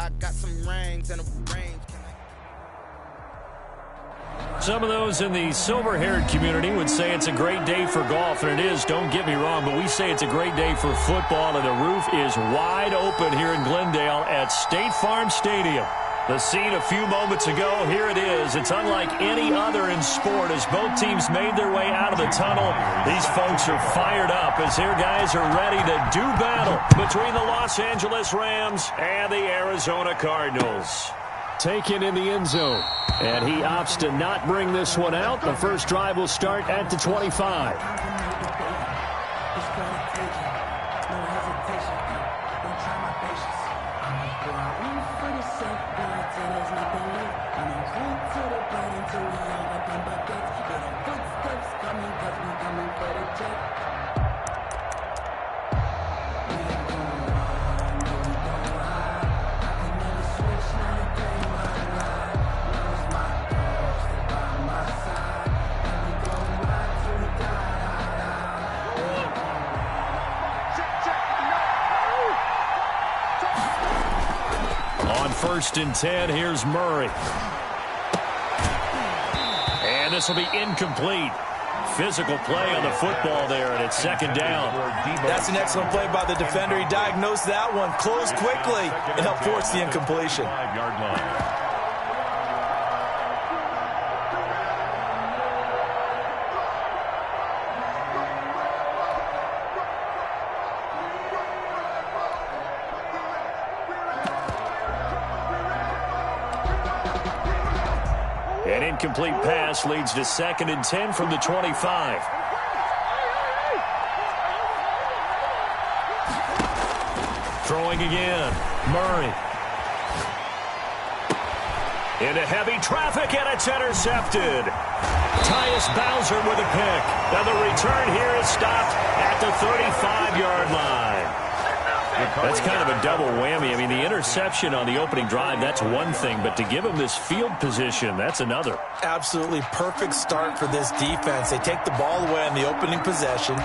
I got some rings and a range. Some of those in the silver-haired community would say it's a great day for golf, and it is, don't get me wrong, but we say it's a great day for football, and the roof is wide open here in Glendale at State Farm Stadium. The scene a few moments ago, here it is. It's unlike any other in sport as both teams made their way out of the tunnel. These folks are fired up as their guys are ready to do battle between the Los Angeles Rams and the Arizona Cardinals. Taken in the end zone, and he opts to not bring this one out. The first drive will start at the 25. First and 10, here's Murray. And this will be incomplete. Physical play on the football there, and it's second down. That's an excellent play by the defender. He diagnosed that one, closed quickly, and helped force the incompletion. 5-yard line. An incomplete pass leads to second and 10 from the 25. Throwing again. Murray. Into heavy traffic, and it's intercepted. Tyus Bowser with a pick. And the return here is stopped at the 35-yard line. That's kind of a double whammy. I mean, the interception on the opening drive, that's one thing, but to give him this field position, that's another. Absolutely perfect start for this defense. They take the ball away on the opening possession.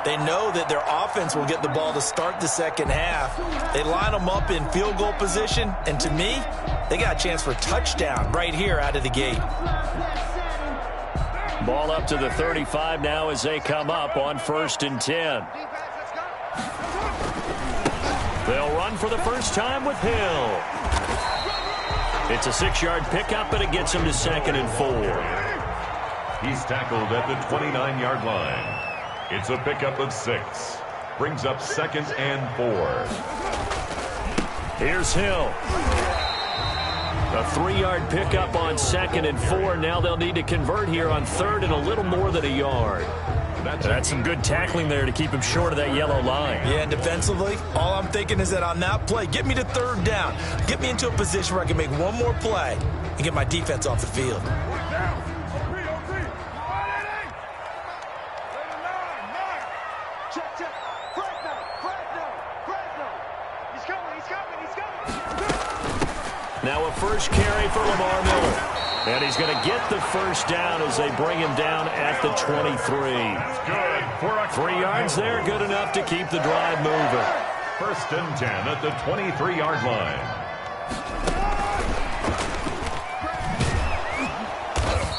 They know that their offense will get the ball to start the second half. They line them up in field goal position, and to me, they got a chance for a touchdown right here out of the gate. Ball up to the 35 now as they come up on first and 10. They'll run for the first time with Hill. It's a 6-yard pickup, and it gets him to second and 4. He's tackled at the 29-yard line. It's a pickup of 6. Brings up second and 4. Here's Hill. A 3-yard pickup on second and 4. Now they'll need to convert here on third and a little more than a yard. That's some good tackling there to keep him short of that yellow line. Yeah, and defensively, all I'm thinking is that on that play, get me to third down. Get me into a position where I can make one more play and get my defense off the field. Now a first carry for Lamar Miller. And he's going to get the first down as they bring him down at the 23. Good. 3 yards there, good enough to keep the drive moving. First and 10 at the 23-yard line.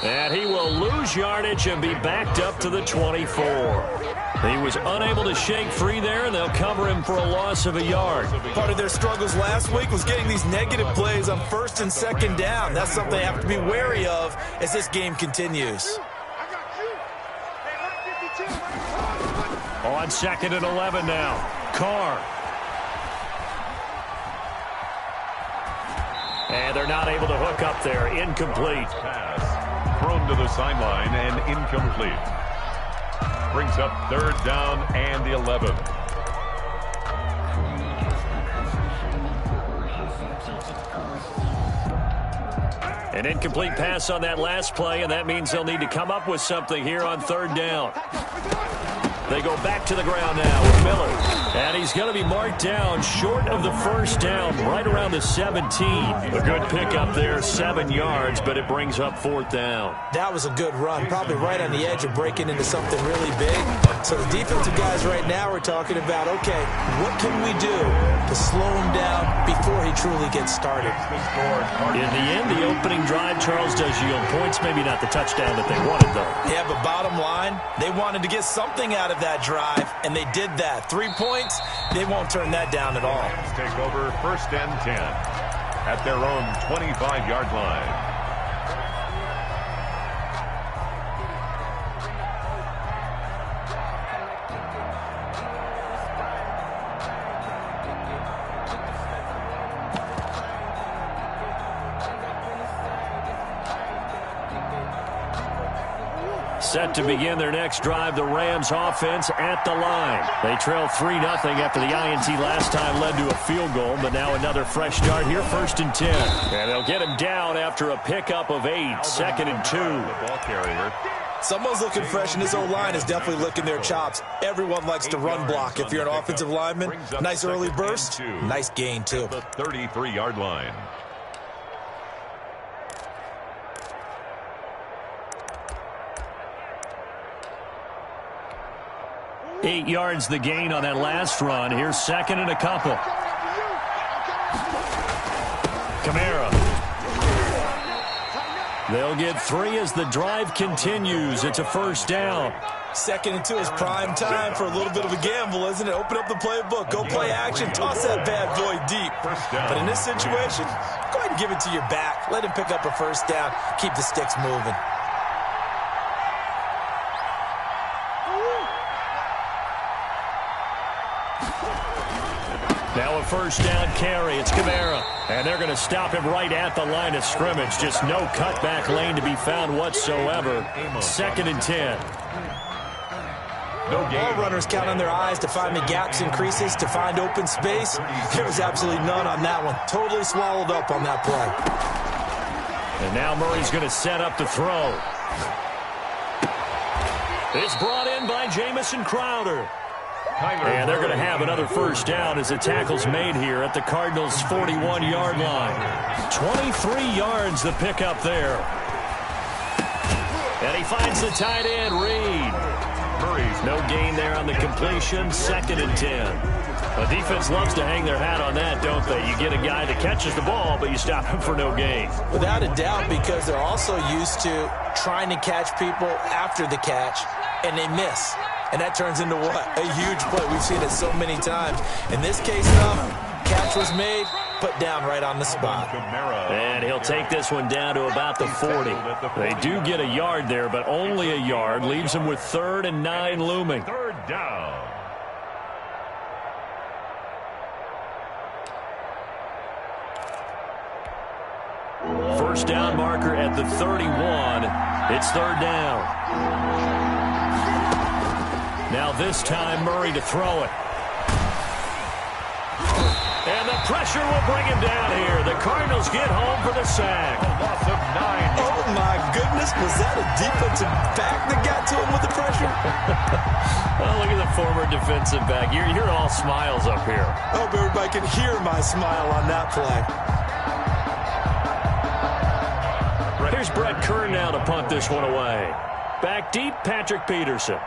And he will lose yardage and be backed up to the 24. He was unable to shake free there, and they'll cover him for a loss of a yard. Part of their struggles last week was getting these negative plays on first and second down. That's something they have to be wary of as this game continues. On second and 11 now. Carr. And they're not able to hook up there. Incomplete. Pass. Thrown to the sideline and incomplete. Brings up third down and the 11. An incomplete pass on that last play, and that means they'll need to come up with something here on third down. They go back to the ground now with Miller. And he's going to be marked down short of the first down, right around the 17. A good pickup there, 7 yards, but it brings up fourth down. That was a good run, probably right on the edge of breaking into something really big. So the defensive guys right now are talking about, okay, what can we do to slow him down before he truly gets started. In the end, the opening drive, Charles, does yield points. Maybe not the touchdown that they wanted, though. Yeah, but bottom line, they wanted to get something out of that drive, and they did that. 3 points, they won't turn that down at all. Rams take over 1st and 10 at their own 25-yard line. Set to begin their next drive, the Rams offense at the line. They trail 3-0 after the INT last time led to a field goal, but now another fresh start here, 1st and 10. And they'll get him down after a pickup of 8, 2nd and 2. The ball carrier. Someone's looking fresh, and this O-line is definitely licking their chops. Everyone likes to run block. If you're an offensive lineman, nice early burst, nice gain, too. The 33-yard line. 8 yards the gain on that last run. Here's 2nd and a couple. Kamara. They'll get 3 as the drive continues. It's a 1st down. 2nd and 2 is prime time for a little bit of a gamble, isn't it? Open up the playbook. Go play action. Toss that bad boy deep. But in this situation, go ahead and give it to your back. Let him pick up a 1st down. Keep the sticks moving. Now a 1st down carry. It's Kamara. And they're going to stop him right at the line of scrimmage. Just no cutback lane to be found whatsoever. 2nd and 10. No game. All runners count on their eyes to find the gaps and creases, to find open space. There was absolutely none on that one. Totally swallowed up on that play. And now Murray's going to set up the throw. It's brought in by Jamison Crowder. And they're going to have another 1st down as the tackle's made here at the Cardinals' 41-yard line. 23 yards the pickup there. And he finds the tight end, Reed. Murray's no gain there on the completion. 2nd and 10. The defense loves to hang their hat on that, don't they? You get a guy that catches the ball, but you stop him for no gain. Without a doubt, because they're also used to trying to catch people after the catch, and they miss. And that turns into what? A huge play. We've seen it so many times. In this case, though, catch was made, put down right on the spot. And he'll take this one down to about the 40. They do get a yard there, but only a yard. Leaves them with 3rd and 9 looming. 3rd down. First down marker at the 31. It's 3rd down. Now this time Murray to throw it. And the pressure will bring him down here. The Cardinals get home for the sack. A loss of 9. Oh, my goodness. Was that a defensive back that got to him with the pressure? Oh, look at the former defensive back. You're all smiles up here. I hope everybody can hear my smile on that play. Here's Brett Kern now to punt this one away. Back deep, Patrick Peterson.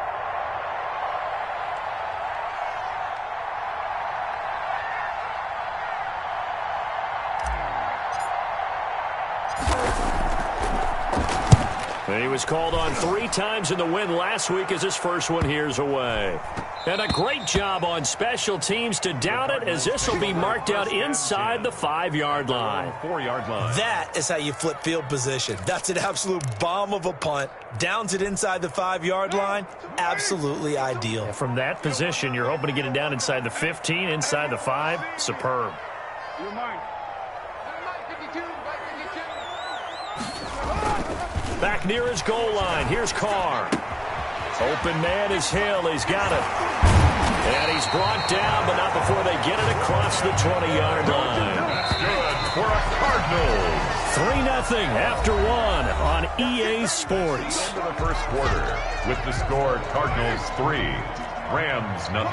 And he was called on 3 times in the win last week as his first one here's away. And a great job on special teams to down it, as this will be marked out inside the 5-yard line. 4-yard line. That is how you flip field position. That's an absolute bomb of a punt. Downs it inside the 5-yard line. Absolutely ideal. From that position, you're hoping to get it down inside the 15, inside the 5. Superb. Back near his goal line. Here's Carr. Open man is Hill. He's got it. And he's brought down, but not before they get it across the 20-yard line. That's good for a Cardinals. 3-0 after 1 on EA Sports. Into the first quarter with the score Cardinals 3, Rams 0.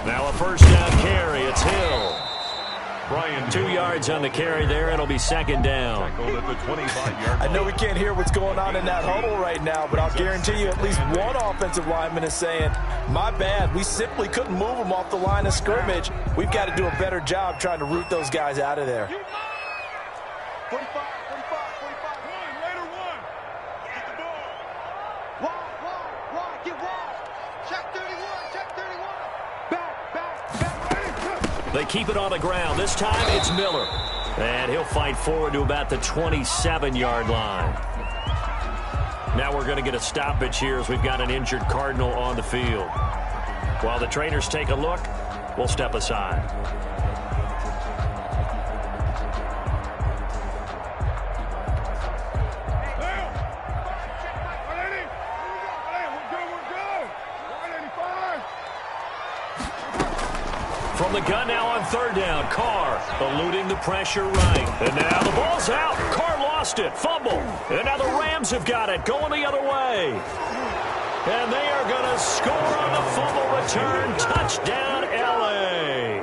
Now a 1st down carry. It's Hill. Brian 2 yards on the carry there. It'll be second down. Tackled at the 25-yard I line. know we can't hear what's going on in that huddle right now, but I'll guarantee you at least one offensive lineman is saying, my bad, we simply couldn't move them off the line of scrimmage. We've got to do a better job trying to root those guys out of there. 45, 45, 45. One, later one. Get the ball. Wide, get wide. Check 31, check 31. Back. They keep it on the ground. This time it's Miller. And he'll fight forward to about the 27-yard line. Now we're going to get a stoppage here as we've got an injured Cardinal on the field. While the trainers take a look, we'll step aside. From the gun now on third down, Carr eluding the pressure right. And now the ball's out. Carr lost it. Fumble. And now the Rams have got it going the other way. And they are going to score on the fumble return. Touchdown, L.A.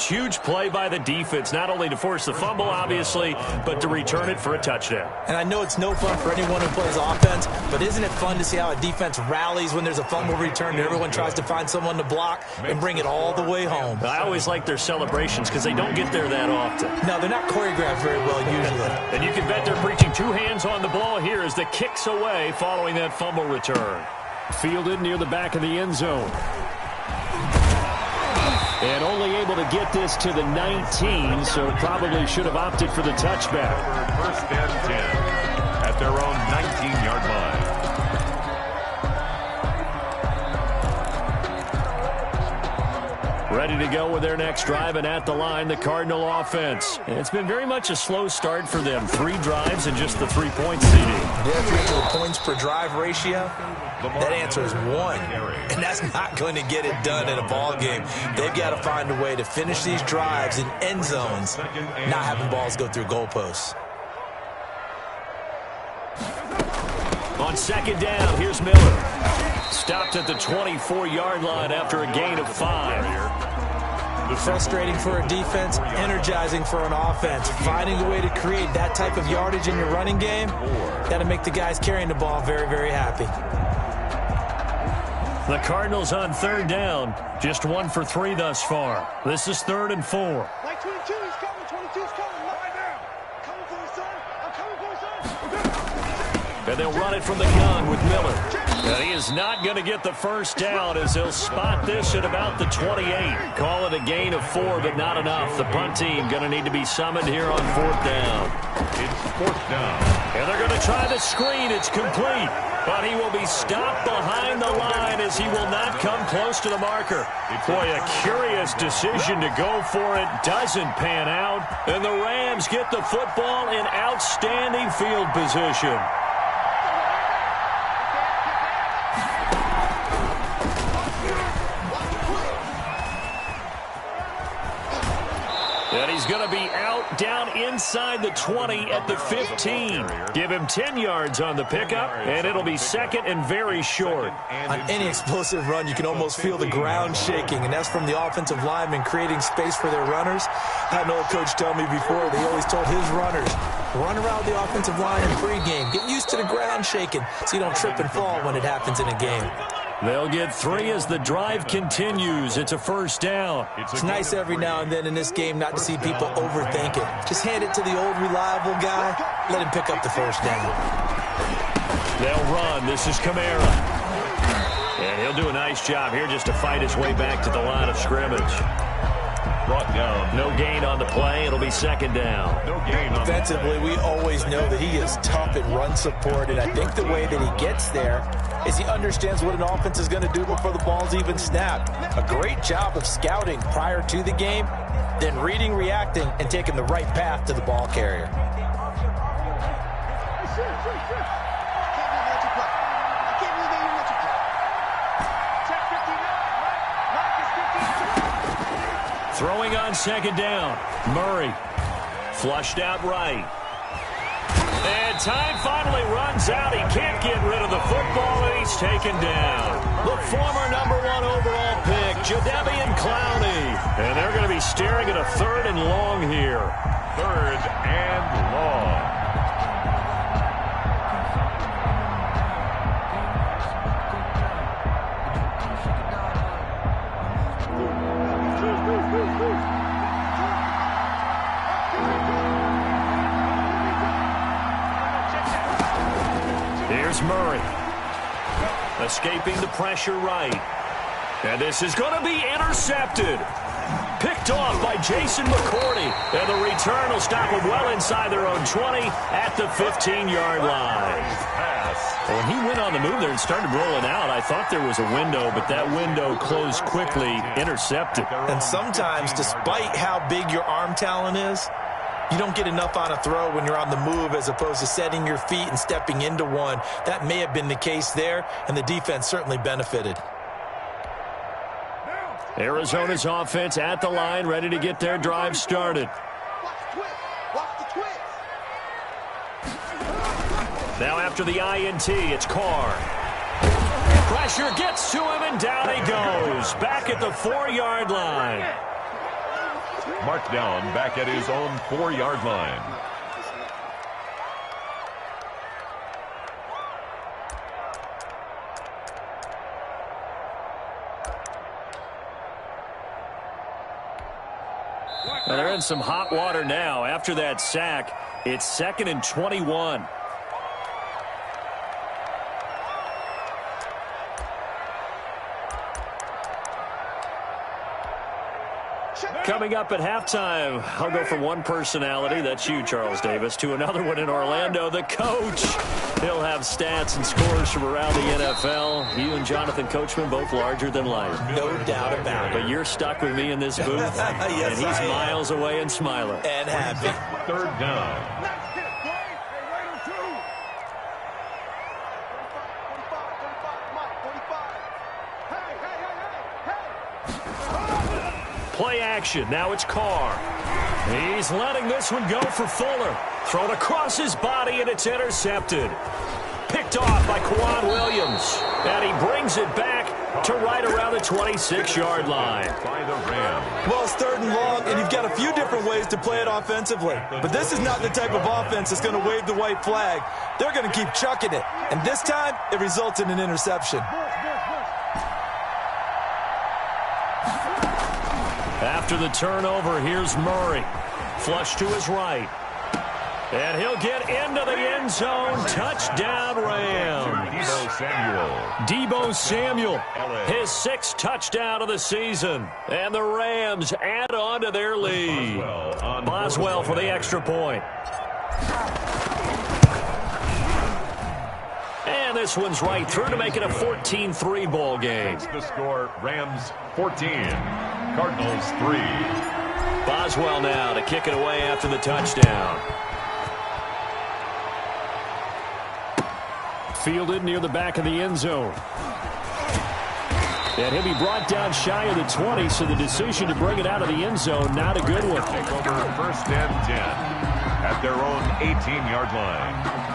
Huge play by the defense, not only to force the fumble, obviously, but to return it for a touchdown. And I know it's no fun for anyone who plays offense, but isn't it fun to see how a defense rallies when there's a fumble return and everyone tries to find someone to block and bring it all the way home? I always like their celebrations because they don't get there that often. No, they're not choreographed very well usually. And you can bet they're preaching two hands on the ball here as the kick's away following that fumble return. Fielded near the back of the end zone. And only able to get this to the 19, so probably should have opted for the touchback. First and 10 at their own 19-yard line. Ready to go with their next drive, and at the line, the Cardinal offense. And it's been very much a slow start for them. 3 drives and just the 3-point seeding. Yeah, if you get to the points per drive ratio, that answer is 1. And that's not going to get it done in a ball game. They've got to find a way to finish these drives in end zones, not having balls go through goalposts. On second down, here's Miller. Stopped at the 24-yard line after a gain of 5. Frustrating for a defense, energizing for an offense. Finding a way to create that type of yardage in your running game, got to make the guys carrying the ball very happy. The Cardinals on third down, just 1 for 3 thus far. This is 3rd and 4. Like 22, he's coming. 22's coming. Lie down. Coming for you, son. I'm coming for you, son. And they'll run it from the gun with Miller. And he is not going to get the first down as they'll spot this at about the 28. Call it a gain of 4, but not enough. The punt team going to need to be summoned here on 4th down. It's 4th down. And they're going to try the screen. It's complete. But he will be stopped behind the line as he will not come close to the marker. Boy, a curious decision to go for it. Doesn't pan out. And the Rams get the football in outstanding field position. And he's going to be out down inside the 20 at the 15. Give him 10 yards on the pickup, and it'll be 2nd and very short. On any explosive run, you can almost feel the ground shaking, and that's from the offensive linemen creating space for their runners. I had an old coach tell me before, they always told his runners, run around the offensive line in pregame. Get used to the ground shaking so you don't trip and fall when it happens in a game. They'll get 3 as the drive continues. It's a first down. It's nice every now and then in this game not to see people overthink it. Just hand it to the old reliable guy. Let him pick up the first down. They'll run. This is Kamara. And he'll do a nice job here just to fight his way back to the line of scrimmage. Brought down. No gain on the play. It'll be 2nd down. No gain on Defensively, we always know that he is tough at run support, and I think the way that he gets there is he understands what an offense is going to do before the ball's even snapped. A great job of scouting prior to the game, then reading, reacting, and taking the right path to the ball carrier. Throwing on 2nd down. Murray flushed out right. And time finally runs out. He can't get rid of the football, and he's taken down. The former #1 overall pick, Jadeveon Clowney. And staring at a 3rd and long here. 3rd and long. Here's Murray. Escaping the pressure right. And this is going to be intercepted. Picked off by Jason McCourty. And the return will stop them well inside their own 20 at the 15-yard line. When he went on the move there and started rolling out, I thought there was a window, but that window closed quickly, intercepted. And sometimes, despite how big your arm talent is, you don't get enough on a throw when you're on the move as opposed to setting your feet and stepping into one. That may have been the case there, and the defense certainly benefited. Arizona's offense at the line, ready to get their drive started. Now after the INT, it's Carr. Pressure gets to him, and down he goes. Back at the 4-yard line. Marked down back at his own 4-yard line. Well, they're in some hot water now. After that sack, it's 2nd and 21. Coming up at halftime, I'll go from one personality, that's you, Charles Davis, to another one in Orlando, the coach. He'll have stats and scores from around the NFL. You and Jonathan Coachman, both larger than life. No doubt about it. But you're stuck with me in this booth, yes, and he's miles away and smiling. And happy. 3rd down. Play action. Now it's Carr. He's letting this one go for Fuller. Thrown across his body, and it's intercepted. Picked off by Quan Williams. And he brings it back to right around the 26-yard line. By the Rams. Well, it's 3rd and long, and you've got a few different ways to play it offensively. But this is not the type of offense that's going to wave the white flag. They're going to keep chucking it. And this time, it results in an interception. After the turnover, here's Murray. Flush to his right. And he'll get into the end zone. Touchdown, Rams. Deebo Samuel, his 6th touchdown of the season. And the Rams add on to their lead. Boswell for the extra point. And this one's right through to make it a 14-3 ball game. The score, Rams 14, Cardinals 3. Boswell now to kick it away after the touchdown. Fielded near the back of the end zone. And he'll be brought down shy of the 20, so the decision to bring it out of the end zone, not a good one. Take over 1st and 10 at their own 18-yard line.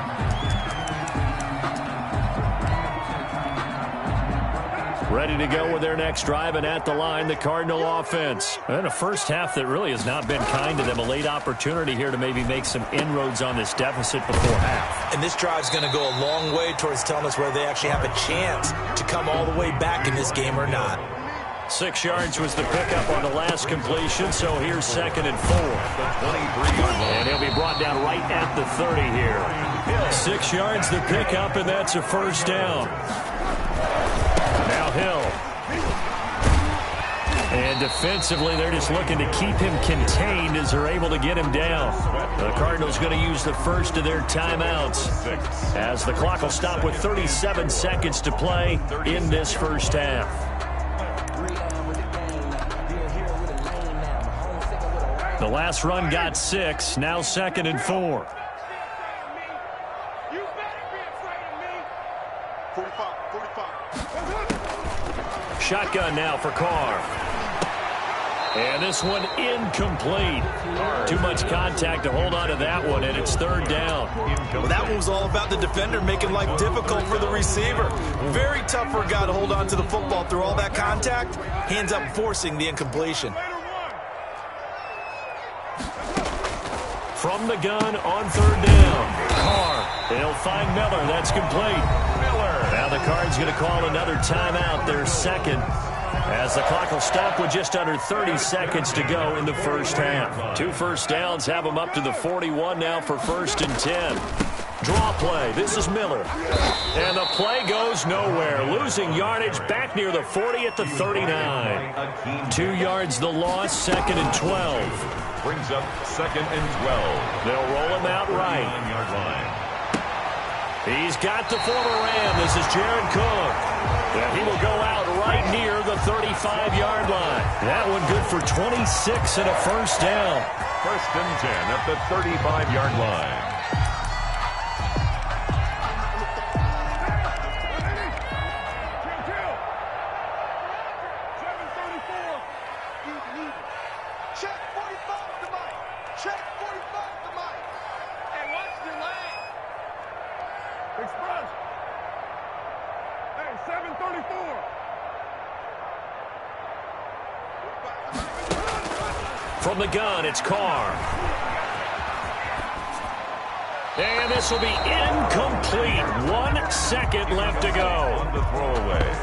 Ready to go with their next drive, and at the line, the Cardinal offense. And a first half that really has not been kind to them. A late opportunity here to maybe make some inroads on this deficit before half. And this drive's going to go a long way towards telling us whether they actually have a chance to come all the way back in this game or not. 6 yards was the pickup on the last completion, so here's 2nd and 4. And he'll be brought down right at the 30 here. 6 yards the pickup, and that's a first down. Now Hill. And defensively, they're just looking to keep him contained as they're able to get him down. The Cardinals going to use the first of their timeouts as the clock will stop with 37 seconds to play in this first half. The last run got 6, now 2nd and 4. Shotgun now for Carr. And this one incomplete. Too much contact to hold on to that one, and it's 3rd down. Well, that one was all about the defender making life difficult for the receiver. Very tough for a guy to hold on to the football through all that contact. He ends up forcing the incompletion. from the gun on third down. Carr, he'll find Miller. That's complete. Miller. Now the Cards going to call another timeout, their second, as the clock will stop with just under 30 seconds to go in the first half. 2 first downs have them up to the 41 now for 1st and 10. Draw play. This is Miller. And the play goes nowhere. Losing yardage back near the 40 at the 39. 2 yards the loss, 2nd and 12. Brings up 2nd and 12. They'll roll him out right. 9-yard line. He's got the former Ram. This is Jared Cook. And he will go out right near the 35-yard line. That one good for 26 and a first down. 1st and 10 at the 35-yard line. Check 45 to Mike. Check 45 to Mike. Hey, watch the lane. Express. Hey, 734. From the gun, it's Carr. And this will be incomplete. 1 second left to go. On the throwaway.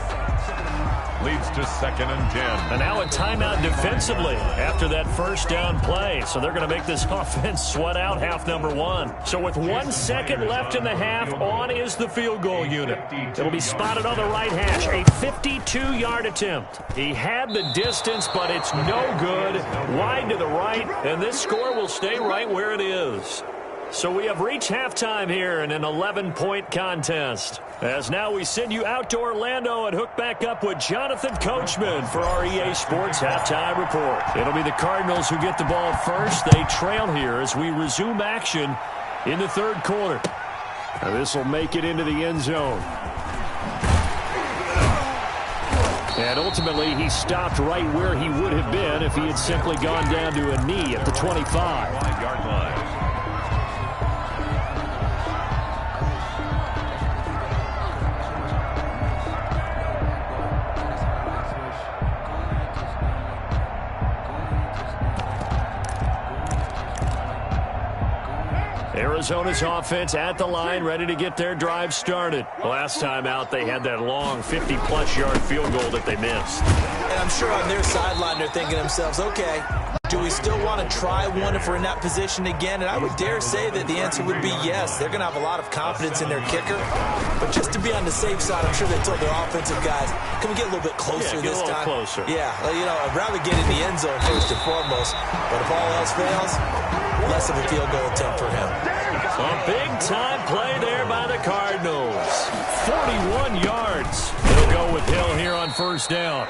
Leads to 2nd and 10. And now a timeout defensively after that first down play. So they're going to make this offense sweat out half number 1. So with 1 second left in the half, on is the field goal unit. It'll be spotted on the right hash. A 52-yard attempt. He had the distance, but it's no good. Wide to the right, and this score will stay right where it is. So we have reached halftime here in an 11-point contest. As now we send you out to Orlando and hook back up with Jonathan Coachman for our EA Sports Halftime Report. It'll be the Cardinals who get the ball first. They trail here as we resume action in the 3rd quarter. This will make it into the end zone. And ultimately, he stopped right where he would have been if he had simply gone down to a knee at the 25. 5-yard line. Arizona's offense at the line, ready to get their drive started. Last time out, they had that long 50-plus yard field goal that they missed. And I'm sure on their sideline they're thinking to themselves, okay, do we still want to try one if we're in that position again? And I would dare say that the answer would be yes. They're going to have a lot of confidence in their kicker. But just to be on the safe side, I'm sure they told their offensive guys, can we get a little bit closer this time? Closer. Yeah, you know, I'd rather get in the end zone first and foremost. But if all else fails, less of a field goal attempt for him. A big-time play there by the Cardinals. 41 yards. They'll go with Hill here on first down.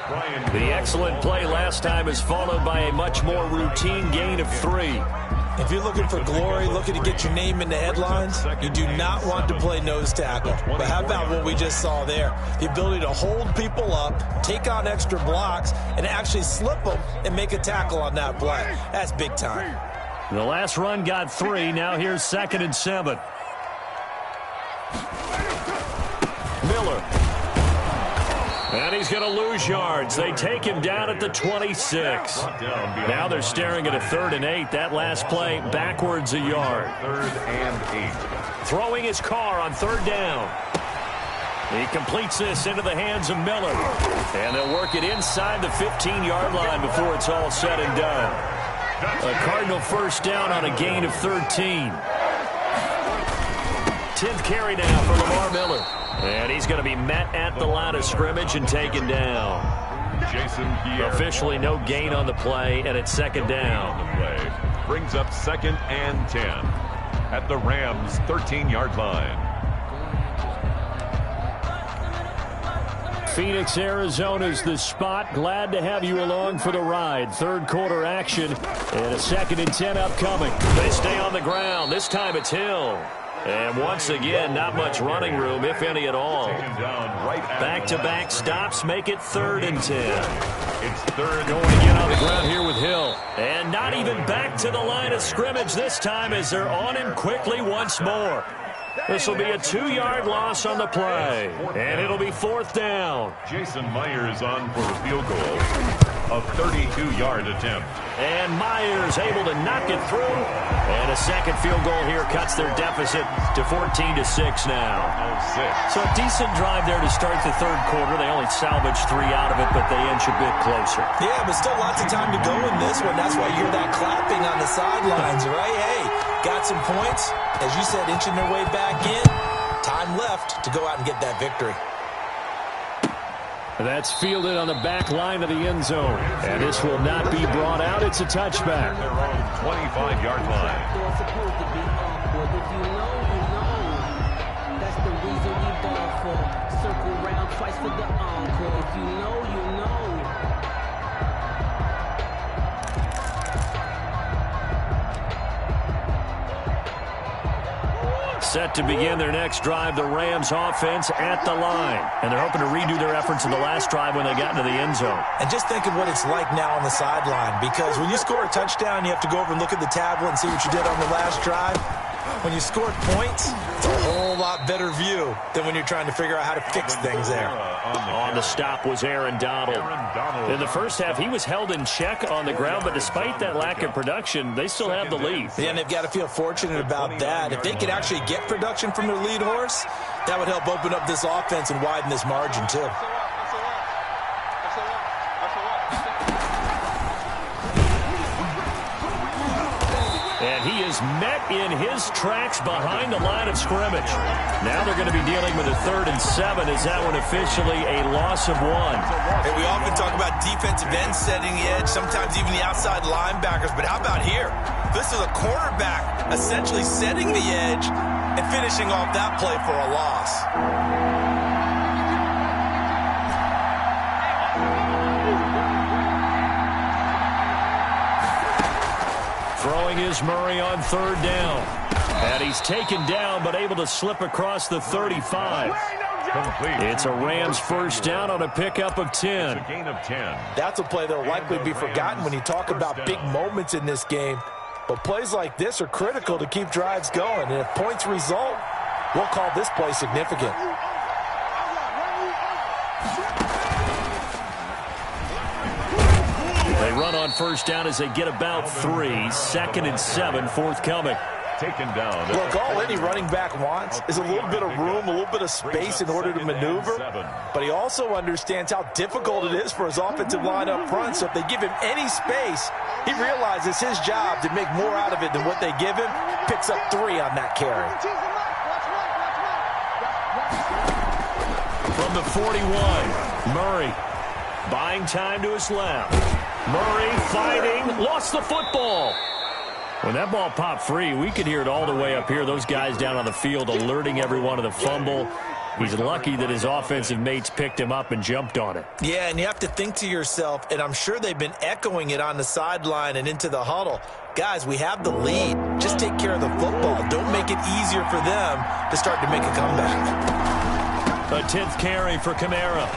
The excellent play last time is followed by a much more routine gain of 3. If you're looking for glory, looking to get your name in the headlines, you do not want to play nose tackle. But how about what we just saw there? The ability to hold people up, take on extra blocks, and actually slip them and make a tackle on that play. That's big time. The last run got 3. Now here's 2nd and 7. Miller. And he's going to lose yards. They take him down at the 26. Now they're staring at a 3rd and 8. That last play backwards a yard. 3rd and 8. Throwing his Carr on 3rd down. He completes this into the hands of Miller. And they'll work it inside the 15-yard line before it's all said and done. A Cardinal first down on a gain of 13. 10th carry now for Lamar Miller. And he's going to be met at the line of scrimmage and taken down. Jason Pierre. Officially no gain on the play, and it's 2nd down. The play brings up 2nd and 10 at the Rams' 13-yard line. Phoenix, Arizona's the spot. Glad to have you along for the ride. 3rd quarter action and a 2nd and 10 upcoming. They stay on the ground. This time it's Hill. And once again, not much running room, if any at all. Back-to-back stops make it 3rd and 10. It's 3rd. Going again on the ground here with Hill. And not even back to the line of scrimmage this time as they're on him quickly once more. This will be a 2-yard loss on the play. And it'll be 4th down. Jason Myers on for a field goal. a 32-yard attempt. And Myers able to knock it through. And a second field goal here cuts their deficit to 14-6 now. So a decent drive there to start the third quarter. They only salvaged 3 out of it, but they inch a bit closer. Yeah, but still lots of time to go in this one. That's why you hear that clapping on the sidelines, right? Hey, got some points. As you said, inching their way back in. Time left to go out and get that victory. That's fielded on the back line of the end zone. And this will not be brought out. It's a touchback. Their own 25-yard line. If you know, you know. That's the reason we ball for. Circle round twice for the encore. If you know, you know. Set to begin their next drive, the Rams offense at the line. And they're hoping to redo their efforts in the last drive when they got into the end zone. And just think of what it's like now on the sideline, because when you score a touchdown, you have to go over and look at the tablet and see what you did on the last drive. When you scored points, it's a whole lot better view than when you're trying to figure out how to fix things there. On the stop was Aaron Donald. In the first half, he was held in check on the ground, but despite that lack of production, they still have the lead. Yeah, and they've got to feel fortunate about that. If they could actually get production from their lead horse, that would help open up this offense and widen this margin too. And he is met in his tracks behind the line of scrimmage. Now they're going to be dealing with a 3rd and 7. Is that one officially a loss of 1? And we often talk about defensive ends setting the edge, sometimes even the outside linebackers. But how about here? This is a cornerback essentially setting the edge and finishing off that play for a loss. Throwing is Murray on 3rd down. And he's taken down, but able to slip across the 35. Complete. It's a Rams first down on a pickup of 10. It's a gain of 10. That's a play that will likely be forgotten when you talk about big moments in this game. But plays like this are critical to keep drives going. And if points result, we'll call this play significant. They run on first down as they get about 3. 2nd and 7 forthcoming. Taken down. Look, all any running back wants is a little bit of room, a little bit of space in order to maneuver. But he also understands how difficult it is for his offensive line up front. So if they give him any space, he realizes his job to make more out of it than what they give him. Picks up 3 on that carry. From the 41, Murray buying time to his left. Murray fighting, lost the football. When that ball popped free, we could hear it all the way up here. Those guys down on the field alerting everyone of the fumble. He's lucky that his offensive mates picked him up and jumped on it. Yeah, and you have to think to yourself, and I'm sure they've been echoing it on the sideline and into the huddle. Guys, we have the lead. Just take care of the football. Don't make it easier for them to start to make a comeback. A 10th carry for Kamara.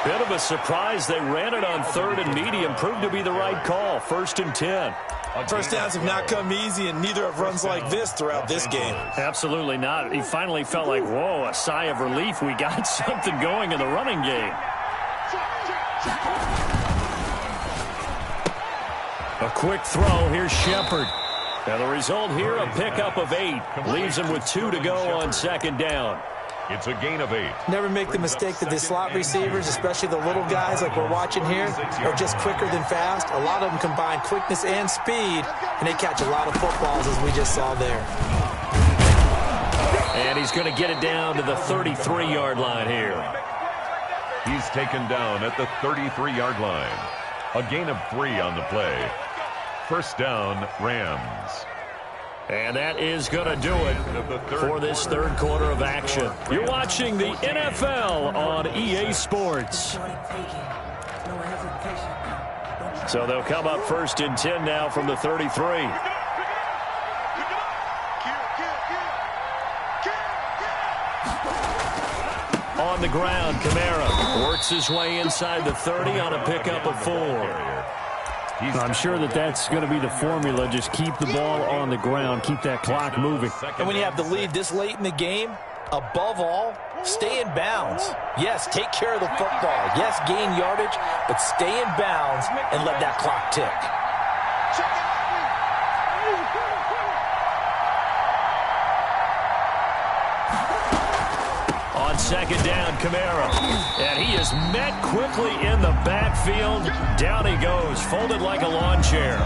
Bit of a surprise. They ran it on 3rd and medium. Proved to be the right call. 1st and 10. First downs have not come easy, and neither have runs like this throughout this game. Absolutely not. He finally felt like, whoa, a sigh of relief. We got something going in the running game. A quick throw. Here's Shepard. Now the result here, a pickup of 8. Leaves him with 2 to go on 2nd down. It's a gain of 8. Never make the mistake that the slot receivers, especially the little guys like we're watching here, are just quicker than fast. A lot of them combine quickness and speed, and they catch a lot of footballs, as we just saw there. And he's going to get it down to the 33-yard line here. He's taken down at the 33-yard line. A gain of 3 on the play. First down, Rams. And that is going to do it for this third quarter of action. You're watching the NFL on EA Sports. So they'll come up 1st and 10 now from the 33. On the ground, Kamara works his way inside the 30 on a pickup of 4. I'm sure that that's going to be the formula. Just keep the ball on the ground. Keep that clock moving. And when you have the lead this late in the game, above all, Stay in bounds. Yes, take care of the football. Yes, gain yardage, but stay in bounds and let that clock tick. On second down, Kamara. And he is met quickly in the backfield. Down he goes, folded like a lawn chair.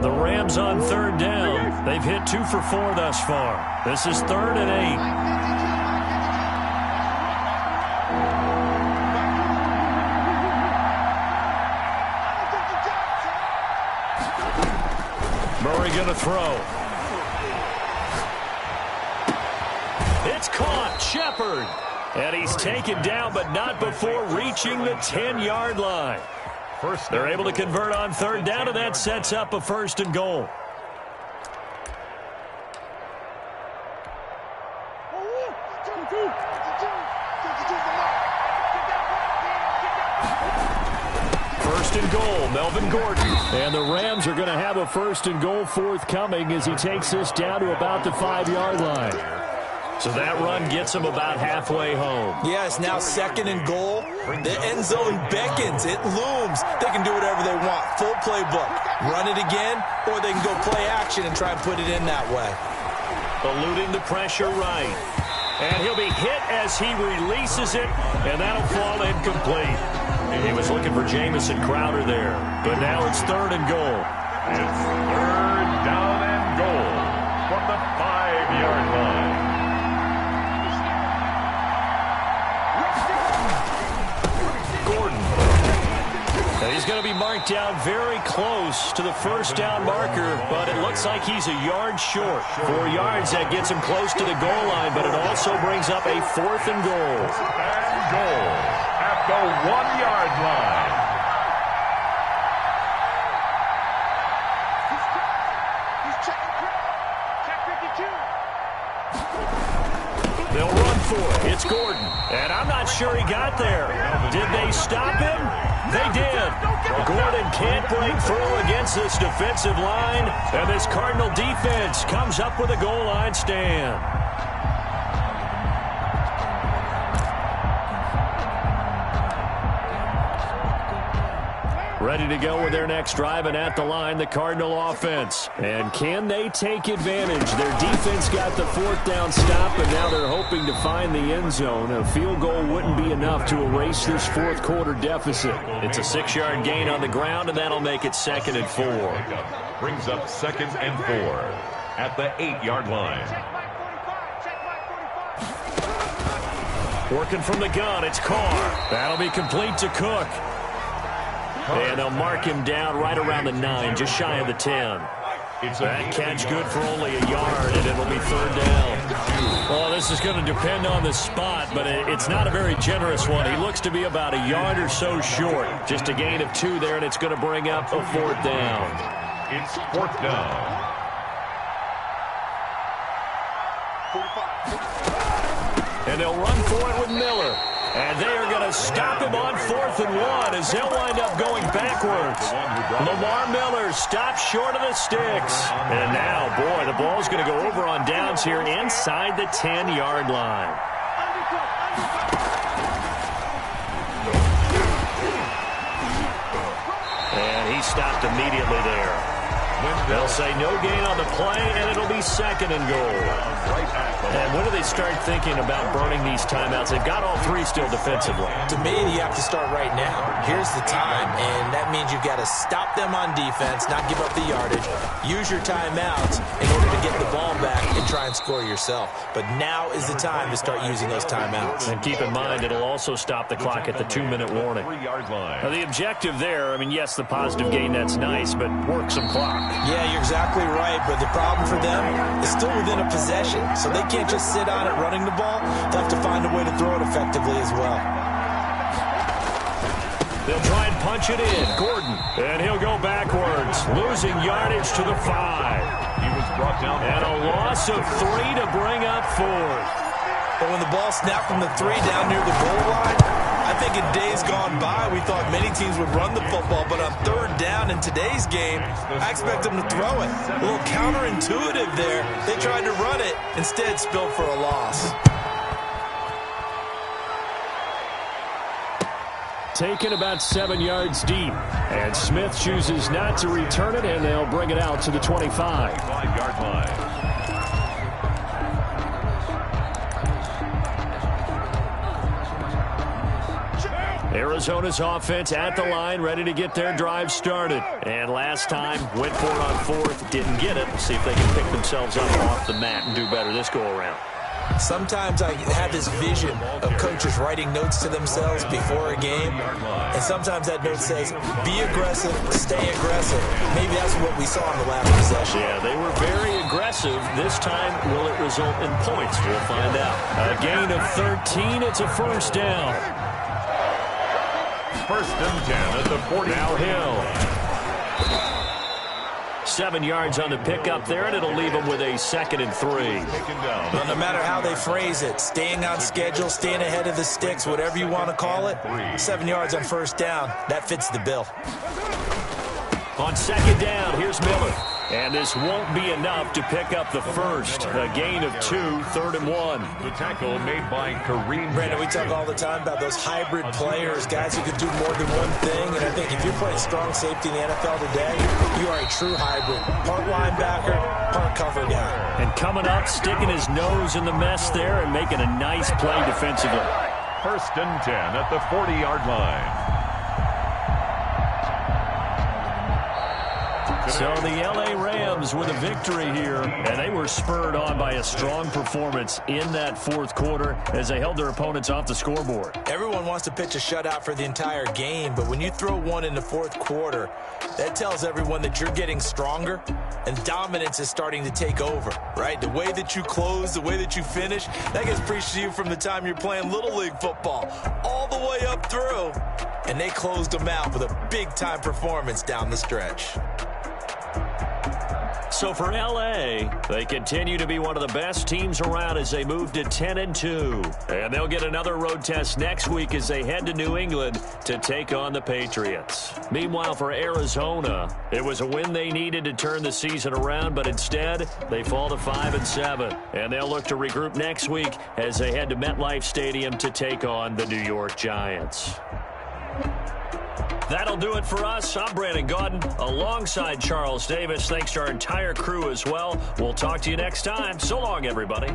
The Rams on third down. They've hit 2 for 4 thus far. This is 3rd and 8. Murray going to throw. It's caught. Shepard. And he's taken down, but not before reaching the 10-yard line. They're able to convert on third down, and that sets up a 1st and goal. First and goal, Melvin Gordon. And the Rams are going to have a 1st and goal forthcoming as he takes this down to about the 5-yard line. So that run gets him about halfway home. Yeah, it's now 2nd and goal. The end zone beckons. It looms. They can do whatever they want. Full playbook. Run it again, or they can go play action and try and put it in that way. Eluding the pressure right. And he'll be hit as he releases it, and that'll fall incomplete. He was looking for Jamison Crowder there, but now it's 3rd and goal. It's 3rd down and goal from the 5-yard line. Gordon. Now he's going to be marked down very close to the 1st down marker, but it looks like he's a yard short. 4 yards, that gets him close to the goal line, but it also brings up a 4th and goal. And goal at the 1-yard line. They'll run for it. It's Gordon. And I'm not sure he got there. Did they stop him? They did. Gordon can't break through against this defensive line. And this Cardinal defense comes up with a goal line stand. Ready to go with their next drive, and at the line, the Cardinal offense. And can they take advantage? Their defense got the 4th down stop, and now they're hoping to find the end zone. A field goal wouldn't be enough to erase this 4th quarter deficit. It's a 6-yard gain on the ground, and that'll make it 2nd and 4. Brings up 2nd and 4 at the 8-yard line. Working from the gun, it's Carr. That'll be complete to Cook. And they'll mark him down right around the 9, just shy of the 10. That catch good for only a yard, and it'll be 3rd down. Well, this is going to depend on the spot, but it's not a very generous one. He looks to be about a yard or so short. Just a gain of 2 there, and it's going to bring up a 4th down. It's 4th down. And they'll run for it with Miller. And they are going to stop him on 4th and 1 as they'll wind up going backwards. Lamar Miller stops short of the sticks. And now, boy, the ball's going to go over on downs here inside the 10-yard line. And he stopped immediately there. They'll say no gain on the play, and it'll be 2nd and goal. And when do they start thinking about burning these timeouts? They've got all 3 still defensively. To me, you have to start right now. Here's the time, and that means you've got to stop them on defense, not give up the yardage, use your timeouts in order to get the ball back and try and score yourself. But now is the time to start using those timeouts. And keep in mind, it'll also stop the clock at the 2-minute warning. Now, the objective there, I mean, yes, the positive gain, that's nice, but work some clock. Yeah, you're exactly right, but the problem for them is still within a possession, so they can't just sit on it running the ball. They'll have to find a way to throw it effectively as well. They'll try and punch it in. Gordon, and he'll go backwards, losing yardage to the 5. He was brought down. And a loss of 3 to bring up 4th. But when the ball snapped from the 3 down near the goal line, I think in days gone by, we thought many teams would run the football, but on 3rd down in today's game, I expect them to throw it. A little counterintuitive there. They tried to run it, instead spilled for a loss. Taken about 7 yards deep. And Smith chooses not to return it, and they'll bring it out to the 25. 5-yard line. Arizona's offense at the line, ready to get their drive started. And last time, went for it on 4th, didn't get it. See if they can pick themselves up off the mat and do better this go-around. Sometimes I have this vision of coaches writing notes to themselves before a game, and sometimes that note says, be aggressive, stay aggressive. Maybe that's what we saw in the last possession. Yeah, they were very aggressive. This time, will it result in points? We'll find out. A gain of 13. It's a first down. 1st and 10 at the 40. Now Hill. 7 yards on the pickup there, and it'll leave them with a 2nd and 3. Well, no matter how they phrase it, staying on schedule, staying ahead of the sticks, whatever you want to call it, 7 yards on 1st down, that fits the bill. On 2nd down, here's Miller. And this won't be enough to pick up the first. A gain of 2, 3rd and 1. The tackle made by Kareem. Brandon, we talk all the time about those hybrid players, guys who can do more than one thing. And I think if you're playing strong safety in the NFL today, you are a true hybrid. Part linebacker, part cover guy. And coming up, sticking his nose in the mess there and making a nice play defensively. 1st and 10 at the 40-yard line. So the L.A. Rams with a victory here, and they were spurred on by a strong performance in that 4th quarter as they held their opponents off the scoreboard. Everyone wants to pitch a shutout for the entire game, but when you throw one in the 4th quarter, that tells everyone that you're getting stronger and dominance is starting to take over, right? The way that you close, the way that you finish, that gets preached to you from the time you're playing Little League football all the way up through, and they closed them out with a big-time performance down the stretch. So for L.A., they continue to be one of the best teams around as they move to 10-2. And they'll get another road test next week as they head to New England to take on the Patriots. Meanwhile, for Arizona, it was a win they needed to turn the season around, but instead, they fall to 5-7. And they'll look to regroup next week as they head to MetLife Stadium to take on the New York Giants. That'll do it for us. I'm Brandon Gaudin alongside Charles Davis. Thanks to our entire crew as well. We'll talk to you next time. So long, everybody.